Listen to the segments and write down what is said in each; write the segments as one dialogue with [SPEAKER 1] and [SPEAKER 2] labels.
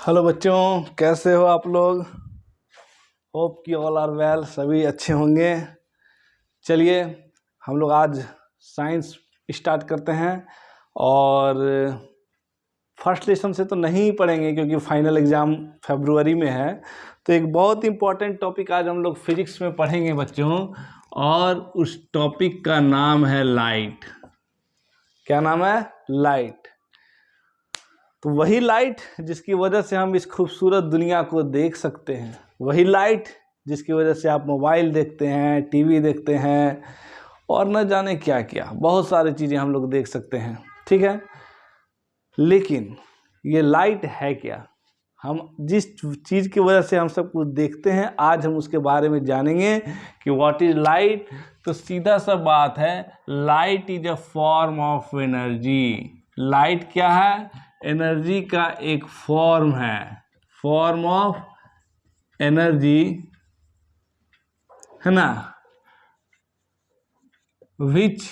[SPEAKER 1] Hello बच्चों, कैसे हो आप लोग। होप कि ऑल आर वेल, सभी अच्छे होंगे। चलिए हम लोग आज साइंस स्टार्ट करते हैं और फर्स्ट लेसन से तो नहीं पढ़ेंगे क्योंकि फाइनल एग्ज़ाम फरवरी में है। तो एक बहुत इंपॉर्टेंट टॉपिक आज हम लोग फिजिक्स में पढ़ेंगे बच्चों, और उस टॉपिक का नाम है लाइट। क्या नाम है? लाइट। तो वही लाइट जिसकी वजह से हम इस खूबसूरत दुनिया को देख सकते हैं, वही लाइट जिसकी वजह से आप मोबाइल देखते हैं, टीवी देखते हैं और न जाने क्या क्या बहुत सारी चीज़ें हम लोग देख सकते हैं। ठीक है, लेकिन ये लाइट है क्या? हम जिस चीज़ की वजह से हम सब कुछ देखते हैं, आज हम उसके बारे में जानेंगे कि व्हाट इज लाइट। तो सीधा सा बात है, light is a form of energy. Light क्या है? एनर्जी का एक फॉर्म है, फॉर्म ऑफ एनर्जी, है ना, which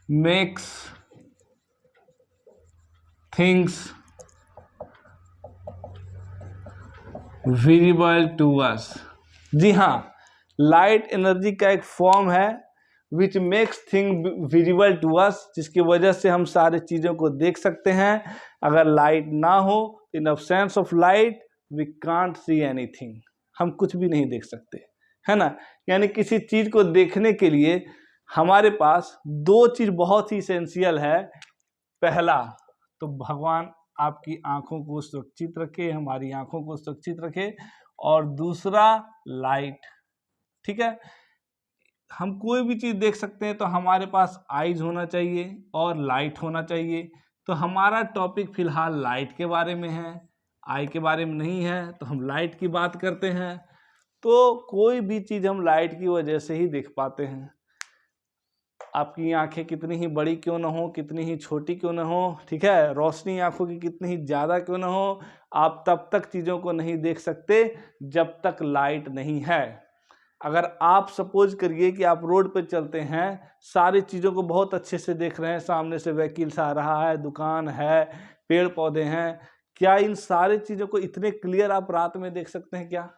[SPEAKER 1] makes things visible to us. जी हाँ, लाइट एनर्जी का एक फॉर्म है which makes thing visible to us, जिसकी वजह से हम सारी चीज़ों को देख सकते हैं। अगर लाइट ना हो, in absence of light we can't see anything, हम कुछ भी नहीं देख सकते, है ना। यानी किसी चीज़ को देखने के लिए हमारे पास दो चीज़ बहुत ही एसेंशियल है। पहला तो भगवान आपकी आंखों को सुरक्षित रखे, हमारी आंखों को सुरक्षित रखे, और दूसरा लाइट। ठीक है, हम कोई भी चीज़ देख सकते हैं तो हमारे पास आइज होना चाहिए और लाइट होना चाहिए। तो हमारा टॉपिक फिलहाल लाइट के बारे में है, आई के बारे में नहीं है, तो हम लाइट की बात करते हैं। तो कोई भी चीज़ हम लाइट की वजह से ही देख पाते हैं। आपकी आंखें कितनी ही बड़ी क्यों ना हो, कितनी ही छोटी क्यों ना हो, ठीक है, रोशनी आंखों की कितनी ही ज़्यादा क्यों ना हो, आप तब तक चीज़ों को नहीं देख सकते जब तक लाइट नहीं है। अगर आप सपोज करिए कि आप रोड पर चलते हैं, सारी चीज़ों को बहुत अच्छे से देख रहे हैं, सामने से व्हीकल्स आ रहा है, दुकान है, पेड़ पौधे हैं, क्या इन सारी चीज़ों को इतने क्लियर आप रात में देख सकते हैं? क्या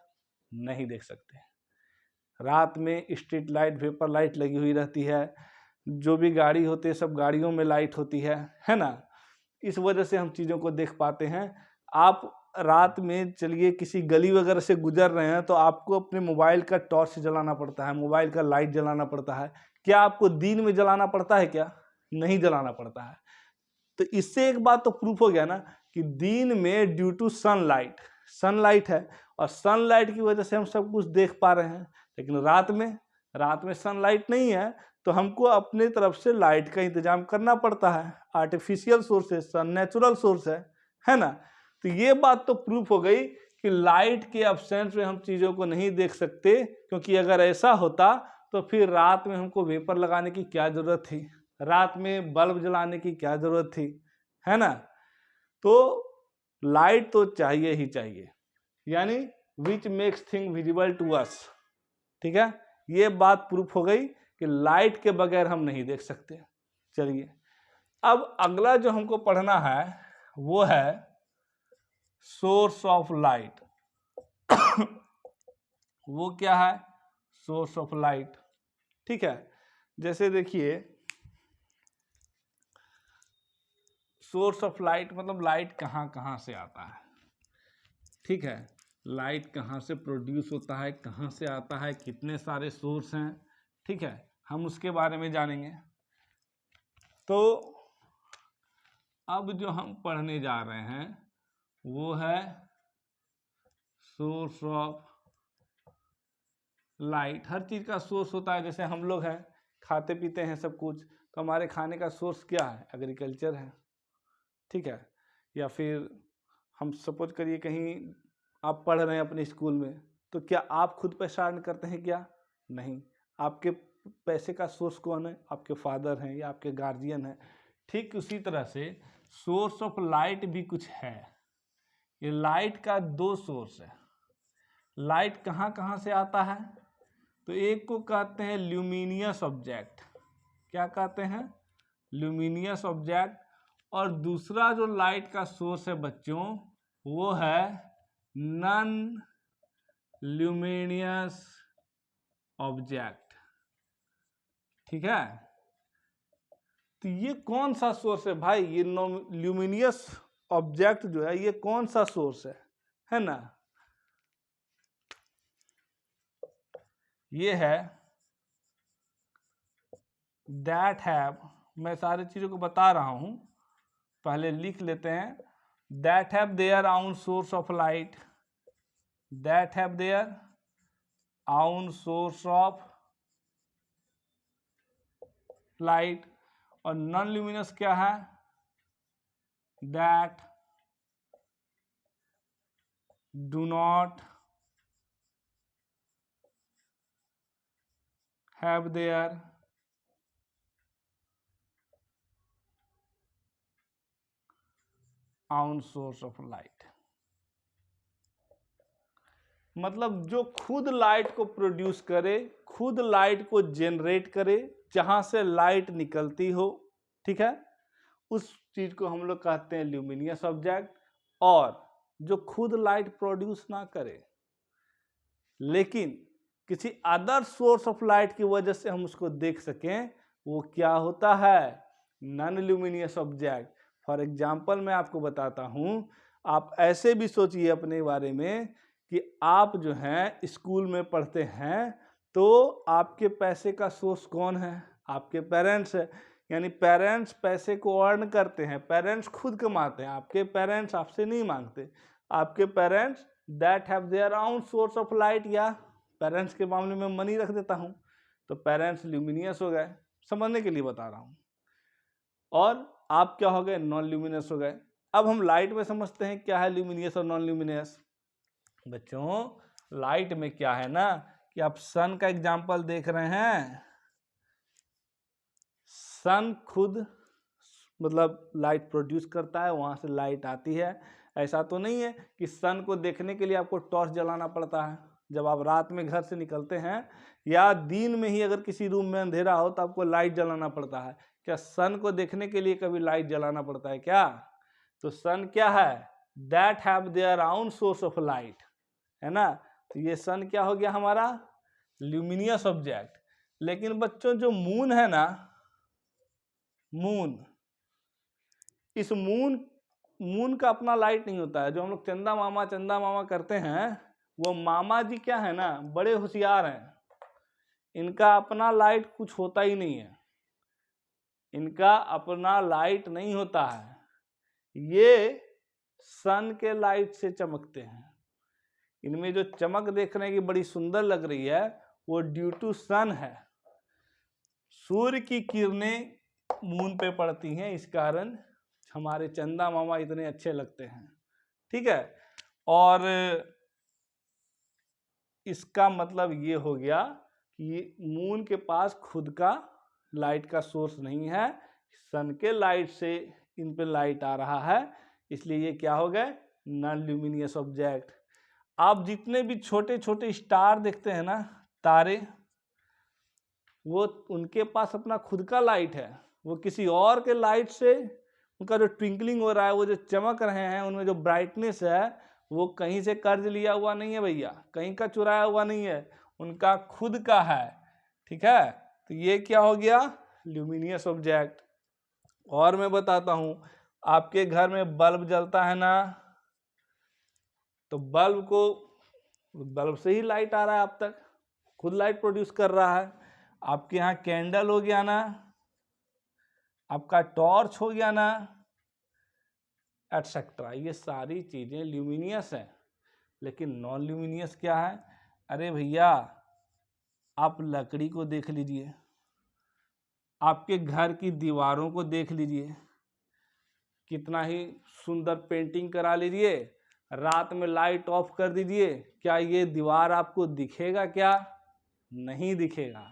[SPEAKER 1] नहीं देख सकते। रात में स्ट्रीट लाइट, वेपर लाइट लगी हुई रहती है, जो भी गाड़ी होती है सब गाड़ियों में लाइट होती है ना। इस वजह से हम चीज़ों को देख पाते हैं। आप रात में चलिए किसी गली वगैरह से गुजर रहे हैं तो आपको अपने मोबाइल का टॉर्च जलाना पड़ता है, मोबाइल का लाइट जलाना पड़ता है। क्या आपको दिन में जलाना पड़ता है? क्या नहीं जलाना पड़ता है। तो इससे एक बात तो प्रूफ हो गया ना कि दिन में ड्यू टू सनलाइट, सनलाइट है और सनलाइट की वजह से हम सब कुछ देख पा रहे हैं। लेकिन रात में सनलाइट नहीं है तो हमको अपने तरफ से लाइट का इंतजाम करना पड़ता है। आर्टिफिशियल सोर्स है, सन नेचुरल सोर्स है ना। तो ये बात तो प्रूफ हो गई कि लाइट के एब्सेंस में हम चीज़ों को नहीं देख सकते, क्योंकि अगर ऐसा होता तो फिर रात में हमको वेपर लगाने की क्या ज़रूरत थी, रात में बल्ब जलाने की क्या ज़रूरत थी, है ना। तो लाइट तो चाहिए ही चाहिए, यानी which makes thing visible to us. ठीक है, ये बात प्रूफ हो गई कि लाइट के बगैर हम नहीं देख सकते। चलिए अब अगला जो हमको पढ़ना है वो है सोर्स ऑफ लाइट। वो क्या है? Source of light. ठीक है, जैसे देखिए सोर्स ऑफ लाइट मतलब लाइट कहाँ कहाँ से आता है। ठीक है, लाइट कहाँ से प्रोड्यूस होता है, कहाँ से आता है, कितने सारे सोर्स हैं। ठीक है, हम उसके बारे में जानेंगे। तो अब जो हम पढ़ने जा रहे हैं वो है सोर्स ऑफ लाइट। हर चीज़ का सोर्स होता है। जैसे हम लोग हैं, खाते पीते हैं सब कुछ, तो हमारे खाने का सोर्स क्या है? एग्रीकल्चर है। ठीक है, या फिर हम सपोज करिए कहीं आप पढ़ रहे हैं अपने स्कूल में, तो क्या आप खुद पैसा अर्न करते हैं? क्या नहीं। आपके पैसे का सोर्स कौन है? आपके फादर हैं या आपके गार्जियन हैं। ठीक उसी तरह से सोर्स ऑफ लाइट भी कुछ है। ये लाइट का दो सोर्स है। लाइट कहाँ कहाँ से आता है? तो एक को कहते हैं ल्यूमिनियस ऑब्जेक्ट। क्या कहते हैं? Luminous object. और दूसरा जो लाइट का सोर्स है बच्चों वो है नॉन ल्यूमिनियस ऑब्जेक्ट। ठीक है, तो ये कौन सा सोर्स है भाई? ये ल्यूमिनियस ऑब्जेक्ट जो है ये कौन सा सोर्स है ना? ये है दैट हैव, मैं सारी चीजों को बता रहा हूं, पहले लिख लेते हैं। दैट हैव देयर आउन source of light, that have their आउन सोर्स ऑफ लाइट। और नॉन ल्यूमिनस क्या है? That do not have their आउन सोर्स ऑफ लाइट। मतलब जो खुद लाइट को प्रोड्यूस करे, खुद लाइट को जनरेट करे, जहां से लाइट निकलती हो, ठीक है, उस चीज को हम लोग कहते हैं ल्यूमिनियस ऑब्जेक्ट। और जो खुद लाइट प्रोड्यूस ना करे लेकिन किसी अदर सोर्स ऑफ लाइट की वजह से हम उसको देख सकें, वो क्या होता है? Non luminous object. For example मैं आपको बताता हूं, आप ऐसे भी सोचिए अपने बारे में कि आप जो हैं स्कूल में पढ़ते हैं तो आपके पैसे का सोर्स कौन है? आपके पेरेंट्स है। यानी पेरेंट्स पैसे को अर्न करते हैं, पेरेंट्स खुद कमाते हैं, आपके पेरेंट्स आपसे नहीं मांगते। आपके parents that have their own source of light, या पेरेंट्स के मामले में मनी रख देता हूं तो पेरेंट्स ल्यूमिनियस हो गए, समझने के लिए बता रहा हूं। और आप क्या हो गए? नॉन ल्यूमिनियस हो गए। अब हम लाइट में समझते हैं क्या है ल्यूमिनियस और नॉन ल्यूमिनियस। बच्चों लाइट में क्या है ना कि आप सन का एग्जांपल देख रहे हैं, सन खुद मतलब लाइट प्रोड्यूस करता है, वहां से लाइट आती है। ऐसा तो नहीं है कि सन को देखने के लिए आपको टॉर्च जलाना पड़ता है जब आप रात में घर से निकलते हैं, या दिन में ही अगर किसी रूम में अंधेरा हो तो आपको लाइट जलाना पड़ता है। क्या सन को देखने के लिए कभी लाइट जलाना पड़ता है क्या? तो सन क्या है? That have their own source of light, है ना? तो ये सन क्या हो गया हमारा? Luminous object. लेकिन बच्चों जो मून है ना, मून, इस मून का अपना लाइट नहीं होता है। जो हम लोग चंदा मामा करते हैं, वो मामा जी क्या है ना, बड़े होशियार हैं, इनका अपना लाइट कुछ होता ही नहीं है, इनका अपना लाइट नहीं होता है, ये सन के लाइट से चमकते हैं। इनमें जो चमक देखने की बड़ी सुंदर लग रही है वो ड्यू टू सन है, सूर्य की किरणें मून पे पड़ती हैं, इस कारण हमारे चंदा मामा इतने अच्छे लगते हैं। ठीक है, और इसका मतलब ये हो गया कि मून के पास खुद का लाइट का सोर्स नहीं है, सन के लाइट से इन पे लाइट आ रहा है, इसलिए ये क्या हो गए? Non luminous object. आप जितने भी छोटे छोटे स्टार देखते हैं ना, तारे, वो उनके पास अपना खुद का लाइट है, वो किसी और के लाइट से उनका जो ट्विंकलिंग हो रहा है, वो जो चमक रहे हैं, उनमें जो ब्राइटनेस है, वो कहीं से कर्ज लिया हुआ नहीं है भैया, कहीं का चुराया हुआ नहीं है, उनका खुद का है। ठीक है, तो ये क्या हो गया? Luminous object. और मैं बताता हूं, आपके घर में बल्ब जलता है ना, तो बल्ब से ही लाइट आ रहा है, आप तक खुद लाइट प्रोड्यूस कर रहा है। आपके यहाँ कैंडल हो गया ना, आपका टॉर्च हो गया ना, एटसेट्रा, ये सारी चीजें ल्यूमिनियस हैं। लेकिन नॉन ल्यूमिनियस क्या है? अरे भैया, आप लकड़ी को देख लीजिए, आपके घर की दीवारों को देख लीजिए, कितना ही सुंदर पेंटिंग करा लीजिए, रात में लाइट ऑफ कर दीजिए, क्या ये दीवार आपको दिखेगा? क्या नहीं दिखेगा।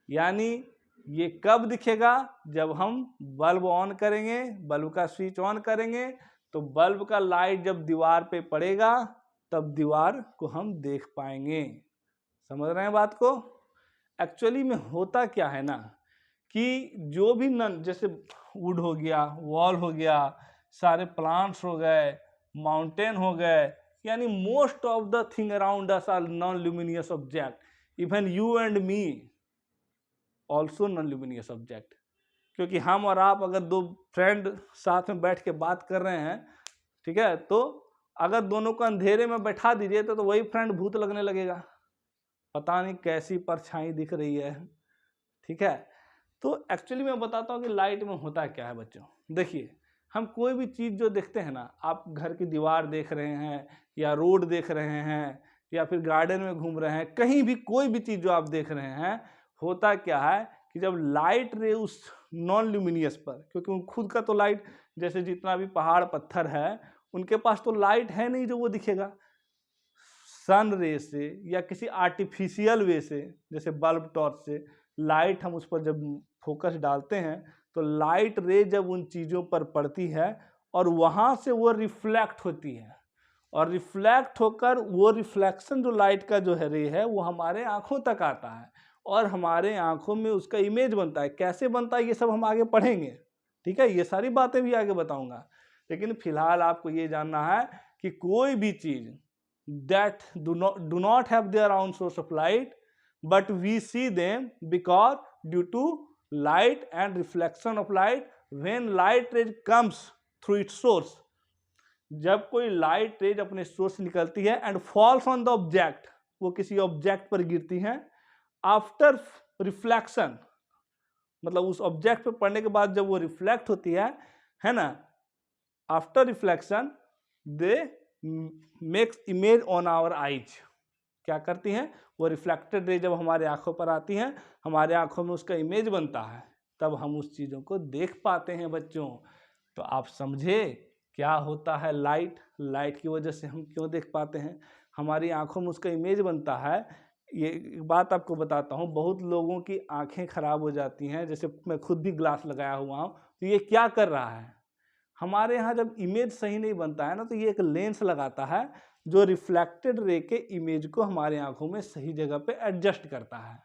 [SPEAKER 1] यानी ये कब दिखेगा? जब हम बल्ब ऑन करेंगे, बल्ब का स्विच ऑन करेंगे, तो बल्ब का लाइट जब दीवार पे पड़ेगा तब दीवार को हम देख पाएंगे। समझ रहे हैं बात को? एक्चुअली में होता क्या है ना कि जो भी जैसे वुड हो गया, वॉल हो गया, सारे प्लांट्स हो गए, माउंटेन हो गए, यानी most of the thing around us are non luminous object. Even you and me also non luminous object, क्योंकि हम और आप अगर दो फ्रेंड साथ में बैठ के बात कर रहे हैं, ठीक है, तो अगर दोनों को अंधेरे में बैठा दीजिए तो वही फ्रेंड भूत लगने लगेगा, पता नहीं कैसी परछाई दिख रही है, ठीक है। तो एक्चुअली मैं बताता हूँ कि लाइट में होता क्या है बच्चों। देखिए, हम कोई भी चीज़ जो देखते हैं ना, आप घर की दीवार देख रहे हैं या रोड देख रहे हैं या फिर गार्डन में घूम रहे हैं, कहीं भी कोई भी चीज़ जो आप देख रहे हैं, होता क्या है कि जब लाइट रे उस नॉन ल्यूमिनियस पर, क्योंकि खुद का तो लाइट, जैसे जितना भी पहाड़ पत्थर है उनके पास तो लाइट है नहीं जो वो दिखेगा, सन रे से या किसी आर्टिफिशियल वे से, जैसे बल्ब टॉर्च से लाइट हम उस पर जब फोकस डालते हैं तो लाइट रे जब उन चीज़ों पर पड़ती है और वहाँ से वो रिफ्लेक्ट होती है, और रिफ्लेक्ट होकर वो रिफ्लेक्शन जो लाइट का जो है रे है वो हमारे आँखों तक आता है और हमारे आँखों में उसका इमेज बनता है। कैसे बनता है ये सब हम आगे पढ़ेंगे, ठीक है, ये सारी बातें भी आगे बताऊंगा। लेकिन फिलहाल आपको ये जानना है कि कोई भी चीज़ that do not have their own source of light, but we see them because due to light and reflection of light when light rays comes through its source, जब कोई लाइट रेज अपने सोर्स निकलती है and falls on the object, वो किसी object पर गिरती हैं, आफ्टर रिफ्लेक्शन, मतलब उस ऑब्जेक्ट पर पड़ने के बाद जब वो रिफ्लेक्ट होती है ना, after reflection they make image on our eyes. क्या करती हैं, वो रिफ्लेक्टेड रे जब हमारे आंखों पर आती हैं, हमारे आंखों में उसका इमेज बनता है, तब हम उस चीज़ों को देख पाते हैं बच्चों। तो आप समझे क्या होता है लाइट, लाइट की वजह से हम क्यों देख पाते हैं, हमारी आंखों में उसका इमेज बनता है। ये एक बात आपको बताता हूँ, बहुत लोगों की आंखें खराब हो जाती हैं, जैसे मैं खुद भी ग्लास लगाया हुआ हूँ, तो ये क्या कर रहा है, हमारे यहाँ जब इमेज सही नहीं बनता है ना, तो ये एक लेंस लगाता है जो रिफ्लेक्टेड रे के इमेज को हमारे आंखों में सही जगह पे एडजस्ट करता है।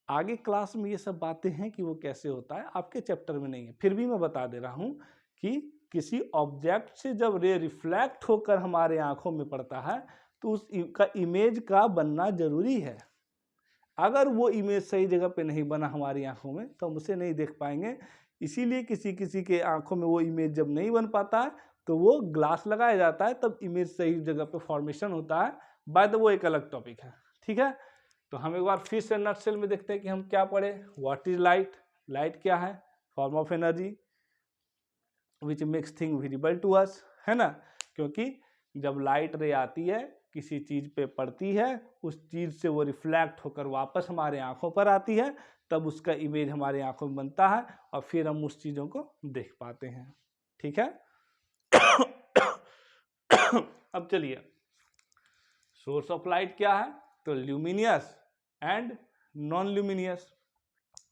[SPEAKER 1] आगे क्लास में ये सब बातें हैं कि वो कैसे होता है, आपके चैप्टर में नहीं है, फिर भी मैं बता दे रहा हूँ कि किसी ऑब्जेक्ट से जब रे रिफ्लेक्ट होकर हमारे आंखों में पड़ता है तो उसका इमेज का बनना जरूरी है। अगर वो इमेज सही जगह पे नहीं बना हमारी आंखों में तो हम उसे नहीं देख पाएंगे। इसीलिए किसी किसी के आंखों में वो इमेज जब नहीं बन पाता है तो वो ग्लास लगाया जाता है, तब इमेज सही जगह पे फॉर्मेशन होता है। बाय द वो एक अलग टॉपिक है, ठीक है। तो हम एक बार फिर से नटसेल में देखते हैं कि हम क्या पढ़े। व्हाट इज लाइट, लाइट क्या है, form of energy which makes thing visible to us, है ना, क्योंकि जब लाइट रे आती है किसी चीज़ पे पड़ती है, उस चीज़ से वो रिफ्लेक्ट होकर वापस हमारे आंखों पर आती है, तब उसका इमेज हमारे आंखों में बनता है और फिर हम उस चीज़ों को देख पाते हैं, ठीक है। अब चलिए, सोर्स ऑफ लाइट क्या है, तो ल्यूमिनियस एंड नॉन ल्यूमिनियस।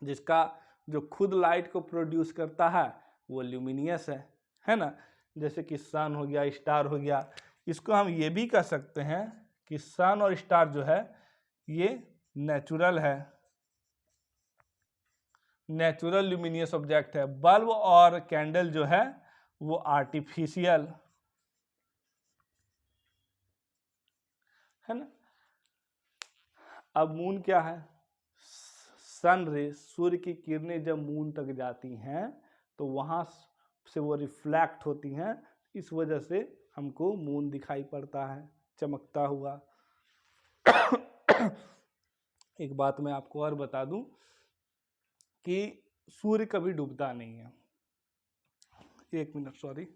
[SPEAKER 1] जिसका जो खुद लाइट को प्रोड्यूस करता है वो ल्यूमिनियस है ना, जैसे कि सन हो गया, स्टार हो गया। इसको हम ये भी कह सकते हैं कि सन और स्टार जो है ये नेचुरल है, नेचुरल ल्यूमिनियस ऑब्जेक्ट है। बल्ब और कैंडल जो है वो आर्टिफिशियल है ना। अब मून क्या है, सन रे, सूर्य की किरणें जब मून तक जाती हैं तो वहां से वो रिफ्लेक्ट होती हैं, इस वजह से हमको मून दिखाई पड़ता है चमकता हुआ। एक बात मैं आपको और बता दूं कि सूर्य कभी डूबता नहीं है। एक मिनट, सॉरी।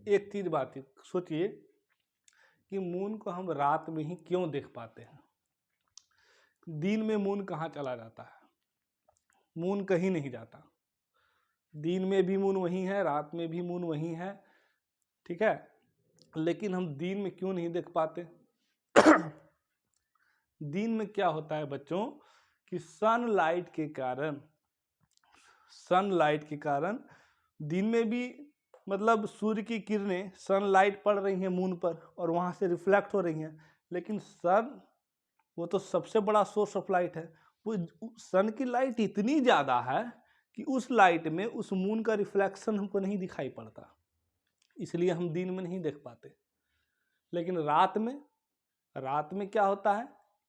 [SPEAKER 1] एक चीज बात सोचिए कि मून को हम रात में ही क्यों देख पाते हैं, दिन में मून कहाँ चला जाता है, मून कहीं नहीं जाता, दिन में भी मून वहीं है, रात में भी मून वहीं है, ठीक है। लेकिन हम दिन में क्यों नहीं देख पाते? दिन में क्या होता है बच्चों कि सनलाइट के कारण दिन में भी मतलब सूर्य की किरणें सनलाइट पड़ रही हैं मून पर और वहाँ से रिफ्लेक्ट हो रही हैं, लेकिन सन वो तो सबसे बड़ा सोर्स ऑफ लाइट है। वो सन की लाइट इतनी ज़्यादा है कि उस लाइट में उस मून का रिफ्लेक्शन हमको नहीं दिखाई पड़ता, इसलिए हम दिन में नहीं देख पाते। लेकिन रात में क्या होता है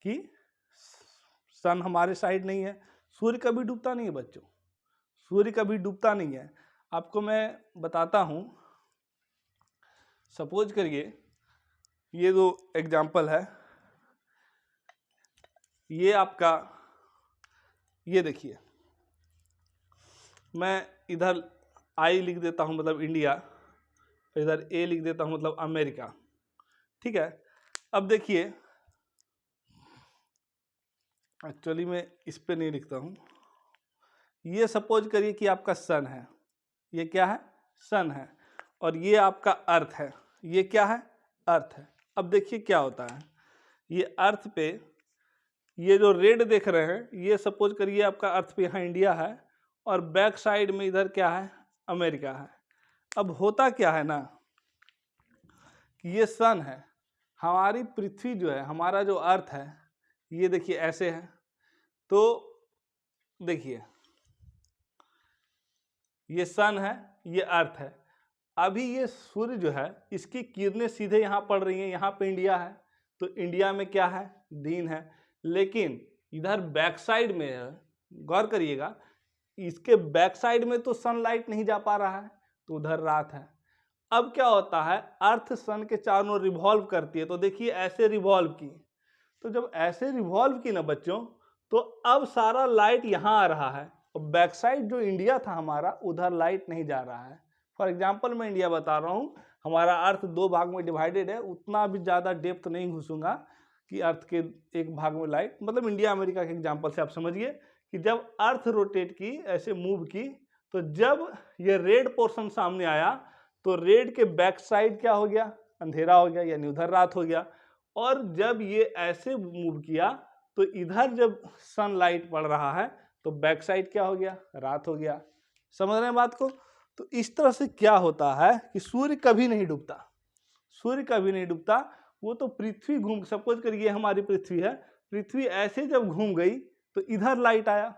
[SPEAKER 1] कि सन हमारे साइड नहीं है, सूर्य कभी डूबता नहीं है बच्चों, सूर्य कभी डूबता नहीं है। आपको मैं बताता हूँ, सपोज करिए ये दो एग्जाम्पल है, ये आपका, ये देखिए मैं इधर आई लिख देता हूँ मतलब इंडिया, इधर ए लिख देता हूँ मतलब अमेरिका, ठीक है। अब देखिए एक्चुअली मैं इस पे नहीं लिखता हूँ, ये सपोज करिए कि आपका सन है, ये क्या है, सन है, और ये आपका अर्थ है, ये क्या है, अर्थ है। अब देखिए क्या होता है, ये अर्थ पे ये जो रेड देख रहे हैं, ये सपोज करिए आपका अर्थ पे यहाँ इंडिया है और बैक साइड में इधर क्या है, अमेरिका है। अब होता क्या है ना कि ये सन है, हमारी पृथ्वी जो है, हमारा जो अर्थ है, ये देखिए ऐसे है। तो देखिए ये सन है, ये अर्थ है। अभी ये सूर्य जो है, इसकी किरणें सीधे यहाँ पड़ रही हैं, यहाँ पे इंडिया है, तो इंडिया में क्या है, दिन है। लेकिन इधर बैक साइड में है, गौर करिएगा, इसके बैक साइड में तो सनलाइट नहीं जा पा रहा है, तो उधर रात है। अब क्या होता है, अर्थ सन के चारों ओर रिवॉल्व करती है, तो देखिए ऐसे रिवॉल्व की, तो जब ऐसे रिवॉल्व की ना बच्चों, तो अब सारा लाइट यहाँ आ रहा है और बैक साइड जो इंडिया था हमारा, उधर लाइट नहीं जा रहा है। फॉर एग्जाम्पल मैं इंडिया बता रहा हूँ, हमारा अर्थ 2 भाग में डिवाइडेड है, उतना भी ज़्यादा डेप्थ नहीं घुसूंगा कि अर्थ के एक भाग में लाइट, मतलब इंडिया अमेरिका के एग्जाम्पल से आप समझिए कि जब अर्थ रोटेट की, ऐसे मूव की, तो जब ये रेड पोर्शन सामने आया, तो रेड के बैक साइड क्या हो गया, अंधेरा हो गया, यानी उधर रात हो गया। और जब ये ऐसे मूव किया, तो इधर जब सनलाइट पड़ रहा है, तो बैक साइड क्या हो गया, रात हो गया। समझ रहे हैं बात को? तो इस तरह से क्या होता है कि सूर्य कभी नहीं डूबता, सूर्य कभी नहीं डूबता, वो तो पृथ्वी घूम, सपोज करिए हमारी पृथ्वी है, पृथ्वी ऐसे जब घूम गई तो इधर लाइट आया,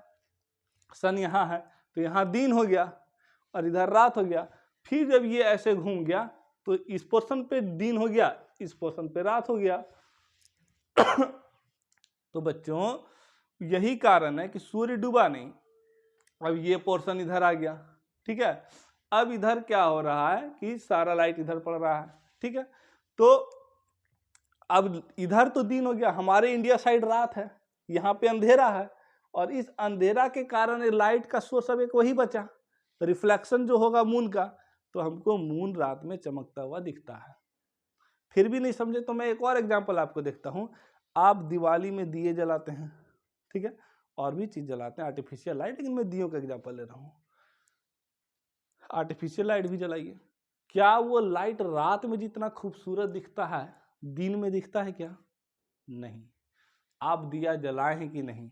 [SPEAKER 1] सन यहाँ है तो यहाँ दिन हो गया और इधर रात हो गया। फिर जब ये ऐसे घूम गया तो इस पोर्शन पे दिन हो गया, इस पोर्शन पे रात हो गया। तो बच्चों यही कारण है कि सूर्य डूबा नहीं। अब ये पोर्शन इधर आ गया, ठीक है। अब इधर क्या हो रहा है कि सारा लाइट इधर पड़ रहा है, ठीक है। तो अब इधर तो दिन हो गया, हमारे इंडिया साइड रात है, यहाँ पे अंधेरा है, और इस अंधेरा के कारण लाइट का सोर्स अब एक वही बचा, रिफ्लेक्शन जो होगा मून का, तो हमको मून रात में चमकता हुआ दिखता है। फिर भी नहीं समझे तो मैं एक और एग्जांपल आपको देखता हूँ। आप दिवाली में दिए जलाते हैं, ठीक है, और भी चीज जलाते हैं आर्टिफिशियल लाइट, लेकिन मैं दियों का एग्जांपल ले रहा हूँ। आर्टिफिशियल लाइट भी जलाइए, क्या वो लाइट रात में जितना खूबसूरत दिखता है दिन में दिखता है क्या? नहीं। आप दिया जलाए हैं कि नहीं,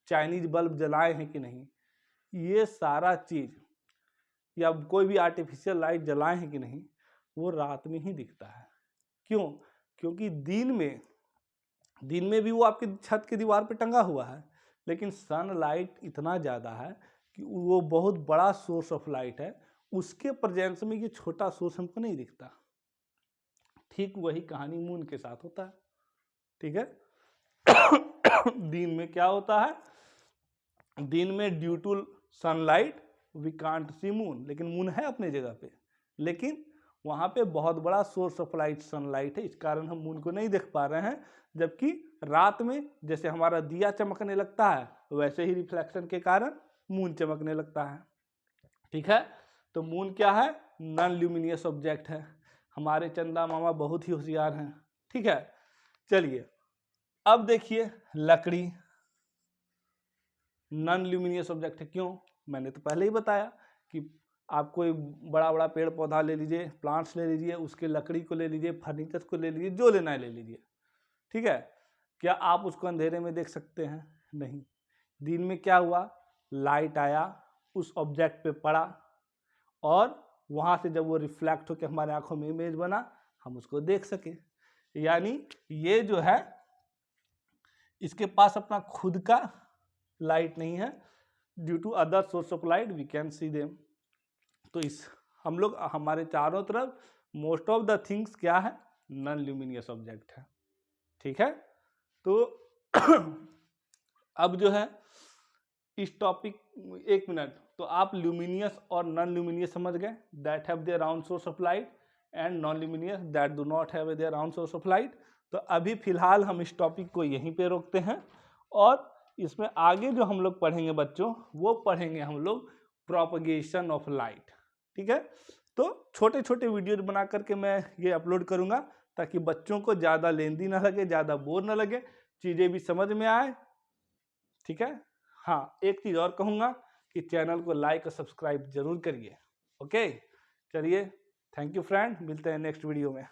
[SPEAKER 1] चाइनीज बल्ब जलाए हैं कि नहीं, ये सारा चीज या कोई भी आर्टिफिशियल लाइट जलाए हैं कि नहीं, वो रात में ही दिखता है। क्यों? क्योंकि दिन में भी वो आपकी छत की दीवार पे टंगा हुआ है, लेकिन सनलाइट इतना ज़्यादा है कि वो बहुत बड़ा सोर्स ऑफ लाइट है, उसके प्रेजेंस में ये छोटा सोर्स हमको नहीं दिखता। ठीक वही कहानी मून के साथ होता है, ठीक है। दिन में क्या होता है, दिन में due to sunlight we can't see moon, लेकिन मून है अपने जगह पे, लेकिन वहाँ पे बहुत बड़ा सोर्स ऑफ लाइट सनलाइट है, इस कारण हम मून को नहीं देख पा रहे हैं। जबकि रात में जैसे हमारा दिया चमकने लगता है, वैसे ही रिफ्लेक्शन के कारण मून चमकने लगता है, ठीक है। तो मून क्या है, नॉन ल्यूमिनियस ऑब्जेक्ट है। हमारे चंदा मामा बहुत ही होशियार हैं, ठीक है। चलिए अब देखिए लकड़ी नॉन ल्यूमिनियस ऑब्जेक्ट है, क्यों? मैंने तो पहले ही बताया कि आप कोई बड़ा बड़ा पेड़ पौधा ले लीजिए, प्लांट्स ले लीजिए, उसके लकड़ी को ले लीजिए, फर्नीचर को ले लीजिए, जो लेना है ले लीजिए, ठीक है। क्या आप उसको अंधेरे में देख सकते हैं? नहीं। दिन में क्या हुआ, लाइट आया, उस ऑब्जेक्ट पे पड़ा और वहाँ से जब वो रिफ्लेक्ट होकर हमारे आंखों में इमेज बना, हम उसको देख सके। यानी ये जो है इसके पास अपना खुद का लाइट नहीं है, due to other source of light we can see them. तो इस हम लोग हमारे चारों तरफ मोस्ट ऑफ द थिंग्स क्या है, नॉन ल्यूमिनियस ऑब्जेक्ट है। ठीक है, तो अब जो है इस टॉपिक, एक मिनट, तो आप ल्यूमिनियस और नॉन ल्यूमिनियस समझ गए, that have their own source of light, and non luminous that do not have their own source of light. तो अभी फिलहाल हम इस टॉपिक को यहीं पे रोकते हैं, और इसमें आगे जो हम लोग पढ़ेंगे बच्चों, वो पढ़ेंगे हम लोग प्रोपगेशन ऑफ लाइट। ठीक है, तो छोटे छोटे वीडियो बना करके मैं ये अपलोड करूँगा, ताकि बच्चों को ज़्यादा लेंदी ना लगे, ज़्यादा बोर ना लगे, चीज़ें भी समझ में आए। ठीक है, हाँ, एक चीज़ और कहूँगा कि चैनल को लाइक और सब्सक्राइब जरूर करिए। ओके, चलिए, थैंक यू फ्रेंड, मिलते हैं नेक्स्ट वीडियो में।